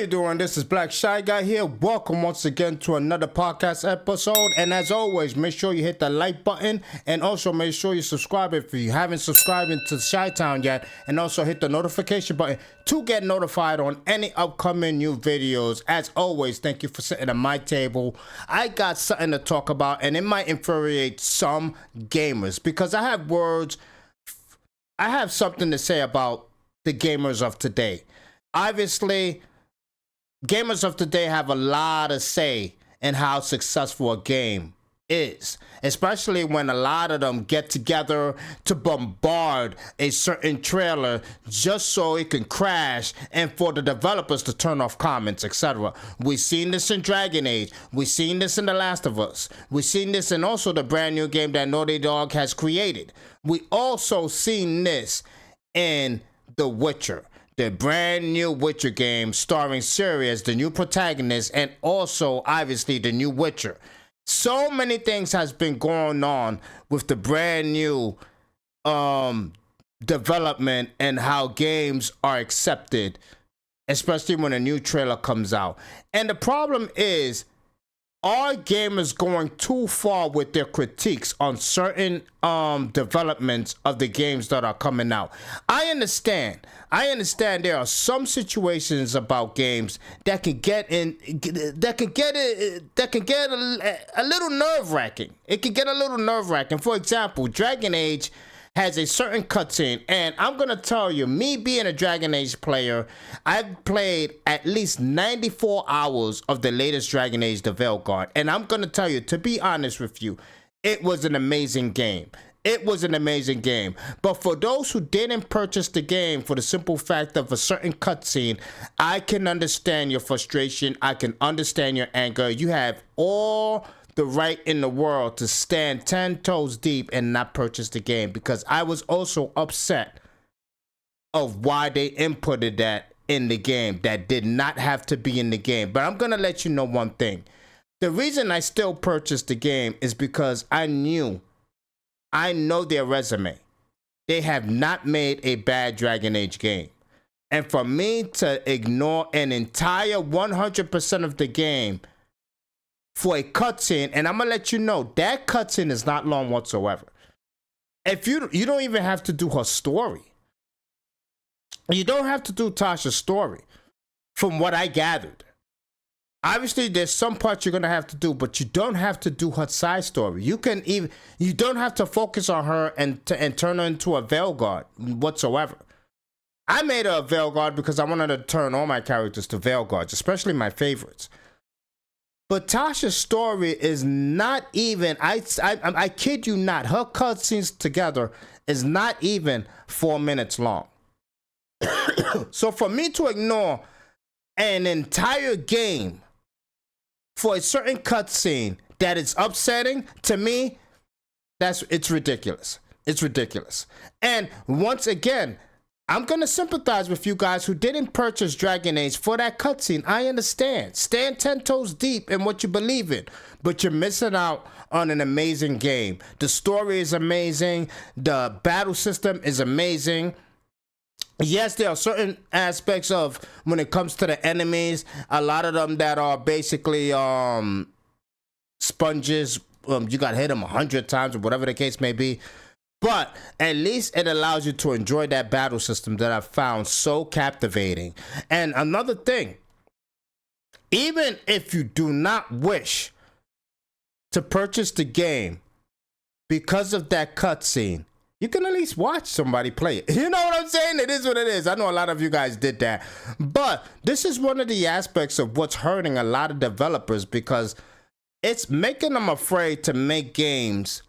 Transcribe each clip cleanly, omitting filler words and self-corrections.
doing? This is Blac'Shy'Guy here. Welcome once again to another podcast episode. And as always, make sure you hit the like button and also make sure you subscribe if you haven't subscribed to Chi-Town yet. And also hit the notification button to get notified on any upcoming new videos. As always, thank you for sitting at my table. I got something to talk about and it might infuriate some gamers because I have something to say about the gamers of today. Obviously, gamers of today have a lot to say in how successful a game is, especially when a lot of them get together to bombard a certain trailer just so it can crash and for the developers to turn off comments, etc. We've seen this in Dragon Age. We've seen this in The Last of Us. We've seen this in also the brand new game that Naughty Dog has created. We also seen this in The Witcher, the brand new Witcher game starring Ciri as the new protagonist and also obviously the new Witcher. So many things has been going on with the brand new development and how games are accepted, especially when a new trailer comes out. And the problem is, are gamers going too far with their critiques on certain developments of the games that are coming out? I understand there are some situations about games that can get a little nerve-wracking. It can get a little nerve-wracking. For example, Dragon Age has a certain cutscene, and I'm gonna tell you, me being a Dragon Age player, I've played at least 94 hours of the latest Dragon Age, the Veilguard, and I'm gonna tell you, to be honest with you, it was an amazing game. It was an amazing game. But for those who didn't purchase the game for the simple fact of a certain cutscene, I can understand your frustration. I can understand your anger. You have all the right in the world to stand 10 toes deep and not purchase the game, because I was also upset of why they inputted that in the game that did not have to be in the game. But I'm gonna let you know one thing. The reason I still purchased the game is because I know their resume. They have not made a bad Dragon Age game. And for me to ignore an entire 100% of the game for a cutscene, and I'm gonna let you know that cutscene is not long whatsoever. If you don't even have to do her story. You don't have to do Tasha's story, from what I gathered. Obviously, there's some parts you're gonna have to do, but you don't have to do her side story. You don't have to focus on her and turn her into a Veilguard whatsoever. I made her a Veilguard because I wanted to turn all my characters to Veilguards, especially my favorites. But Tasha's story is not even, I kid you not, her cutscenes together is not even 4 minutes long. So for me to ignore an entire game for a certain cutscene that is upsetting, to me, it's ridiculous. It's ridiculous. And once again, I'm going to sympathize with you guys who didn't purchase Dragon Age for that cutscene. I understand. Stand 10 toes deep in what you believe in. But you're missing out on an amazing game. The story is amazing. The battle system is amazing. Yes, there are certain aspects of when it comes to the enemies, a lot of them that are basically sponges. You got to hit them 100 times or whatever the case may be. But at least it allows you to enjoy that battle system that I found so captivating. And another thing, even if you do not wish to purchase the game because of that cutscene, you can at least watch somebody play it. You know what I'm saying? It is what it is. I know a lot of you guys did that. But this is one of the aspects of what's hurting a lot of developers, because it's making them afraid to make games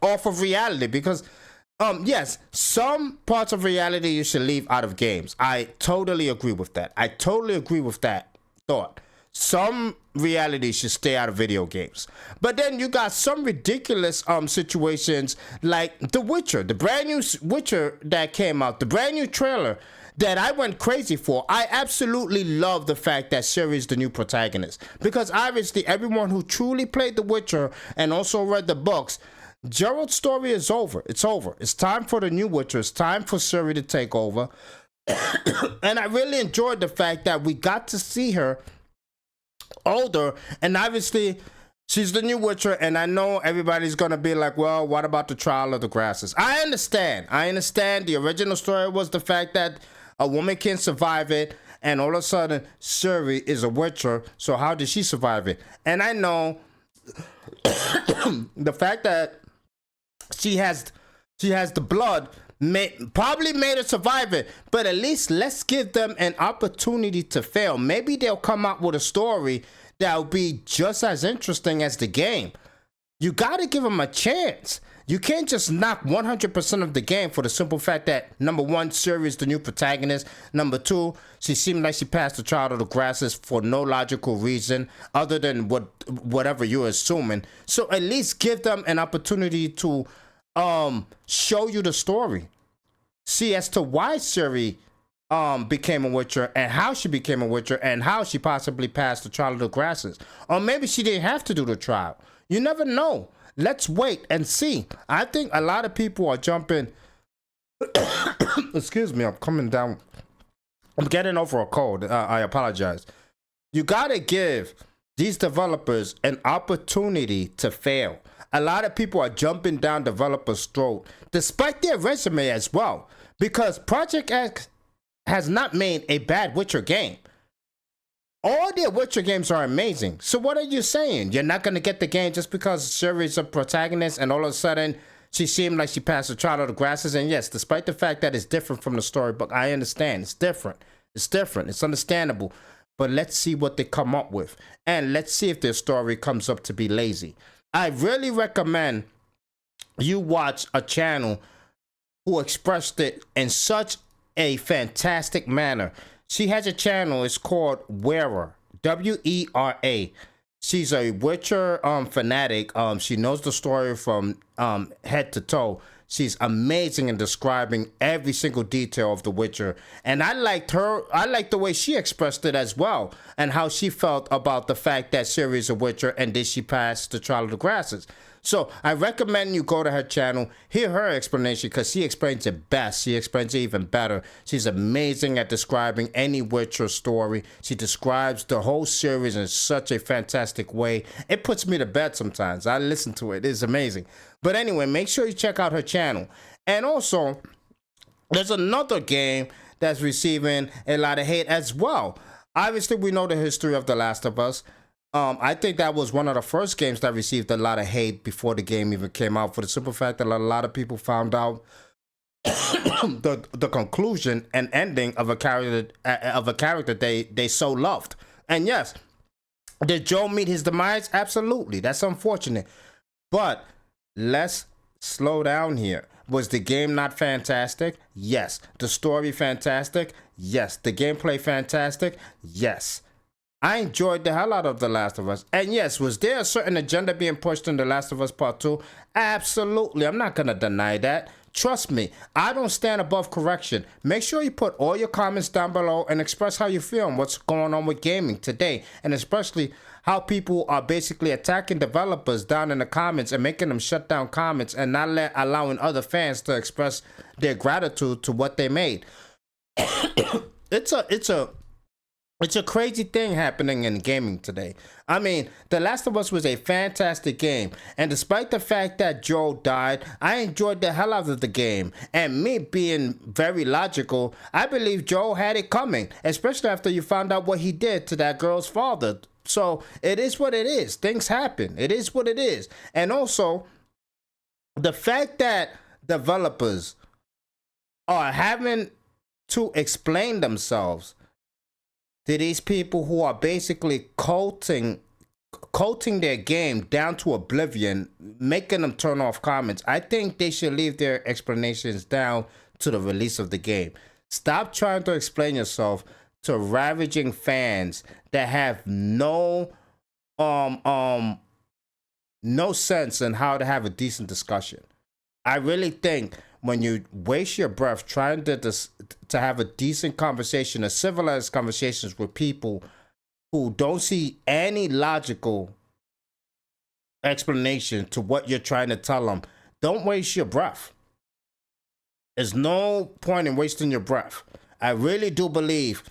off of reality. Because yes, some parts of reality you should leave out of games. I totally agree with that. I totally agree with that thought. Some reality should stay out of video games. But then you got some ridiculous situations like The Witcher, the brand new Witcher that came out, the brand new trailer that I went crazy for. I absolutely love the fact that Ciri is the new protagonist, because obviously everyone who truly played The Witcher and also read the books, Geralt's story is over. It's over. It's time for the new Witcher. It's time for Ciri to take over. And I really enjoyed the fact that we got to see her older, and obviously she's the new Witcher, and I know everybody's gonna be like, well, what about the trial of the grasses? I understand the original story was the fact that a woman can survive it, and all of a sudden Ciri is a Witcher, so how did she survive it? And I know the fact that she has the blood probably made her survive it, but at least let's give them an opportunity to fail. Maybe they'll come out with a story that'll be just as interesting as the game. You gotta give them a chance. You can't just knock 100% of the game for the simple fact that, number one, Ciri is the new protagonist. Number two, she seemed like she passed the trial of the grasses for no logical reason other than whatever you're assuming. So at least give them an opportunity to show you the story. See as to why Ciri became a Witcher, and how she became a Witcher, and how she possibly passed the trial of the grasses. Or maybe she didn't have to do the trial. You never know. Let's wait and see. I think a lot of people are jumping. Excuse me, I'm coming down. I'm getting over a cold. I apologize. You gotta give these developers an opportunity to fail. A lot of people are jumping down developers' throat, despite their resume as well, because Project X has not made a bad Witcher game. All their Witcher games are amazing. So what are you saying? You're not going to get the game just because Ciri's a protagonist and all of a sudden she seemed like she passed the trial of the grasses? And yes, despite the fact that it's different from the storybook, I understand. It's different. It's understandable. But let's see what they come up with. And let's see if their story comes up to be lazy. I really recommend you watch a channel who expressed it in such a fantastic manner. She has a channel, it's called Wera, W-E-R-A. She's a Witcher fanatic. She knows the story from head to toe. She's amazing in describing every single detail of The Witcher. And I liked the way she expressed it as well, and how she felt about the fact that Ciri is a Witcher and did she pass the trial of the grasses. So I recommend you go to her channel, hear her explanation, because she explains it best. She explains it even better. She's amazing at describing any Witcher story. She describes the whole series in such a fantastic way. It puts me to bed sometimes. I listen to it. It's amazing. But anyway, make sure you check out her channel. And also, there's another game that's receiving a lot of hate as well. Obviously, we know the history of The Last of Us. I think that was one of the first games that received a lot of hate before the game even came out, for the simple fact that a lot of people found out the conclusion and ending of a character they so loved. And yes, did Joel meet his demise? Absolutely. That's unfortunate. But let's slow down here. Was the game not fantastic? Yes. The story fantastic? Yes. The gameplay fantastic? Yes. I enjoyed the hell out of The Last of Us. And yes, was there a certain agenda being pushed in The Last of Us Part 2? Absolutely. I'm not going to deny that. Trust me, I don't stand above correction. Make sure you put all your comments down below and express how you feel and what's going on with gaming today. And especially how people are basically attacking developers down in the comments and making them shut down comments and not allowing other fans to express their gratitude to what they made. It's a crazy thing happening in gaming today. I mean, The Last of Us was a fantastic game, and despite the fact that Joel died, I enjoyed the hell out of the game. And me being very logical, I believe Joel had it coming, especially after you found out what he did to that girl's father. So it is what it is. Things happen. It is what it is. And also, the fact that developers are having to explain themselves to these people who are basically coating their game down to oblivion, making them turn off comments, I think they should leave their explanations down to the release of the game. Stop trying to explain yourself to ravaging fans that have no sense in how to have a decent discussion. I really think when you waste your breath trying to have a decent conversation, a civilized conversations with people who don't see any logical explanation to what you're trying to tell them, don't waste your breath. There's no point in wasting your breath. I really do believe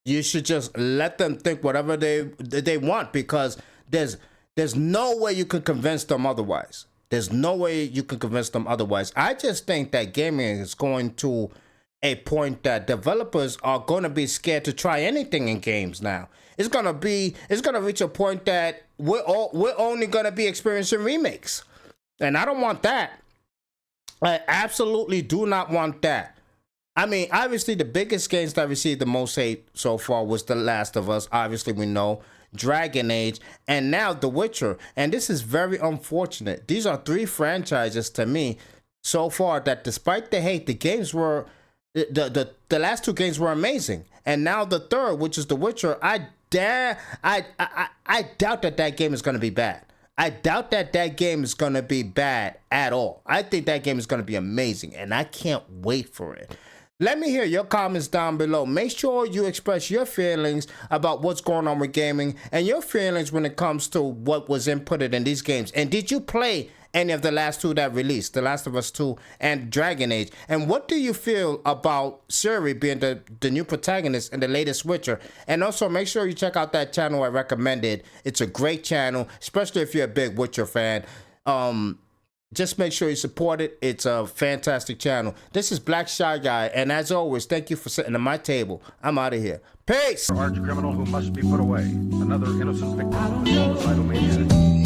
you should just let them think whatever they want, because there's no way you can convince them otherwise. There's no way you can convince them otherwise. I just think that gaming is going to a point that developers are going to be scared to try anything in games now. It's going to reach a point that we're only going to be experiencing remakes. And I don't want that. I absolutely do not want that. I mean, obviously the biggest games that received the most hate so far was The Last of Us. Obviously we know. Dragon Age, and now The Witcher. And this is very unfortunate. These are 3 franchises to me so far that, despite the hate, the games were the last 2 games were amazing. And now the third, which is The Witcher, I doubt that game is going to be bad. I doubt that game is going to be bad at all. I think that game is going to be amazing, and I can't wait for it. Let me hear your comments down below. Make sure you express your feelings about what's going on with gaming and your feelings when it comes to what was inputted in these games. And did you play any of the last 2 that released, The Last of Us 2 and Dragon Age? And what do you feel about Ciri being the new protagonist in the latest Witcher? And also make sure you check out that channel I recommended. It's a great channel, especially if you're a big Witcher fan. Just make sure you support it. It's a fantastic channel. This is Blac'Shy'Guy, and as always, thank you for sitting at my table. I'm out of here. Peace! Arch criminal who must be put away. Another innocent victim of suicidal maniac.